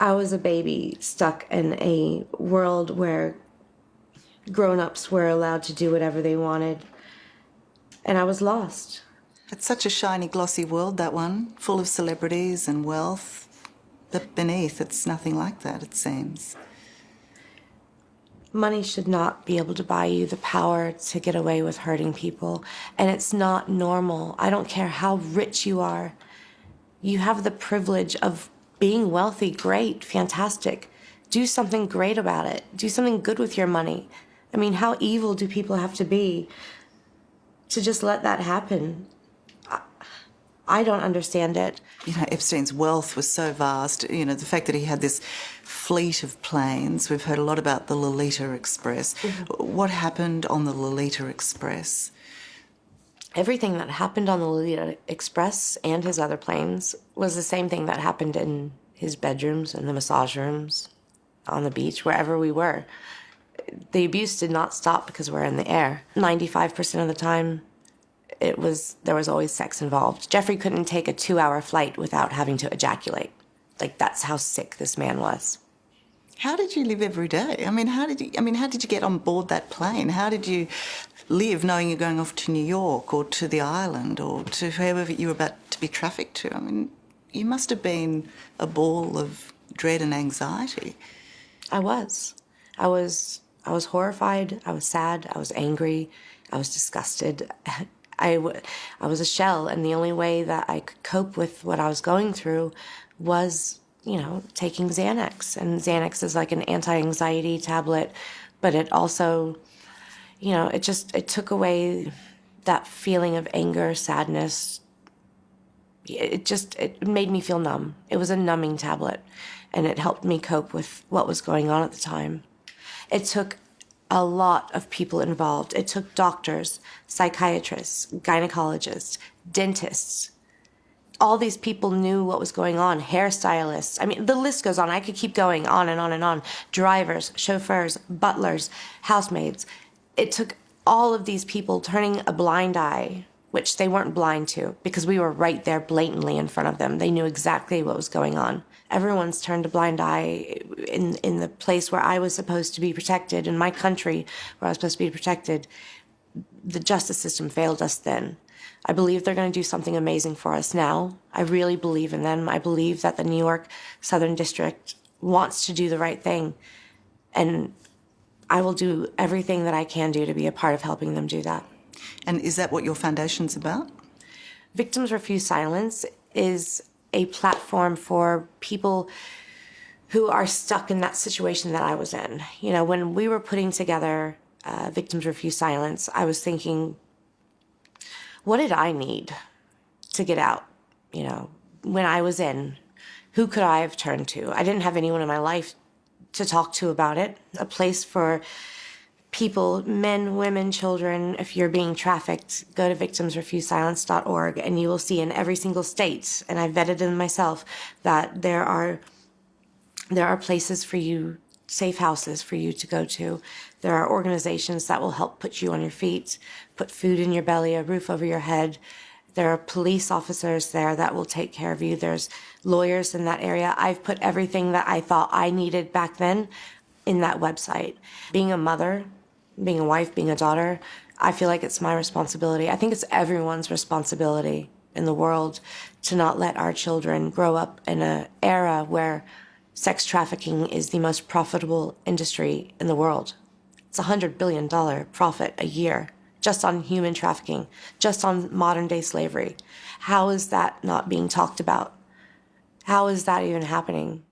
I was a baby stuck in a world where grown-ups were allowed to do whatever they wanted, and I was lost. It's such a shiny, glossy world, that one, full of celebrities and wealth. But beneath, it's nothing like that, it seems. Money should not be able to buy you the power to get away with hurting people, and it's not normal. I don't care how rich you are. You have the privilege of being wealthy. Great, fantastic. Do something great about it. Do something good with your money. I mean, how evil do people have to be to just let that happen? I don't understand it. You know, Epstein's wealth was so vast. You know, the fact that he had this fleet of planes. We've heard a lot about the Lolita Express. Mm-hmm. What happened on the Lolita Express? Everything that happened on the Lolita Express and his other planes was the same thing that happened in his bedrooms and the massage rooms, on the beach, wherever we were. The abuse did not stop because we're in the air. 95% of the time, there was always sex involved. Jeffrey couldn't take a 2-hour flight without having to ejaculate. Like, that's how sick this man was. How did you live every day? How did you get on board that plane? How did you live knowing you're going off to New York or to the island or to wherever you were about to be trafficked to? You must have been a ball of dread and anxiety. I was horrified. I was sad. I was angry. I was disgusted. I was a shell, and the only way that I could cope with what I was going through was, taking Xanax. And Xanax is like an anti-anxiety tablet, but it also, it took away that feeling of anger, sadness. It made me feel numb. It was a numbing tablet, and it helped me cope with what was going on at the time. It took a lot of people involved. It took doctors, psychiatrists, gynecologists, dentists. All these people knew what was going on, hairstylists. The list goes on. I could keep going on and on and on. Drivers, chauffeurs, butlers, housemaids. It took all of these people turning a blind eye, which they weren't blind to because we were right there blatantly in front of them. They knew exactly what was going on. Everyone's turned a blind eye in the place where I was supposed to be protected, in my country where I was supposed to be protected. The justice system failed us then. I believe they're going to do something amazing for us now. I really believe in them. I believe that the New York Southern District wants to do the right thing. And I will do everything that I can do to be a part of helping them do that. And is that what your foundation's about? Victims Refuse Silence is a platform for people who are stuck in that situation that I was in. When we were putting together Victims Refuse Silence, I was thinking, what did I need to get out? When I was in, who could I have turned to? I didn't have anyone in my life to talk to about it. A place for people, men, women, children. If you're being trafficked, go to victimsrefusesilence.org, and you will see in every single state, and I vetted them myself, that there are places for you, safe houses for you to go to. There are organizations that will help put you on your feet, put food in your belly, a roof over your head. There are police officers there that will take care of you. There's lawyers in that area. I've put everything that I thought I needed back then in that website. Being a mother, being a wife, being a daughter, I feel like it's my responsibility. I think it's everyone's responsibility in the world to not let our children grow up in an era where sex trafficking is the most profitable industry in the world. It's $100 billion profit a year just on human trafficking, just on modern day slavery. How is that not being talked about? How is that even happening?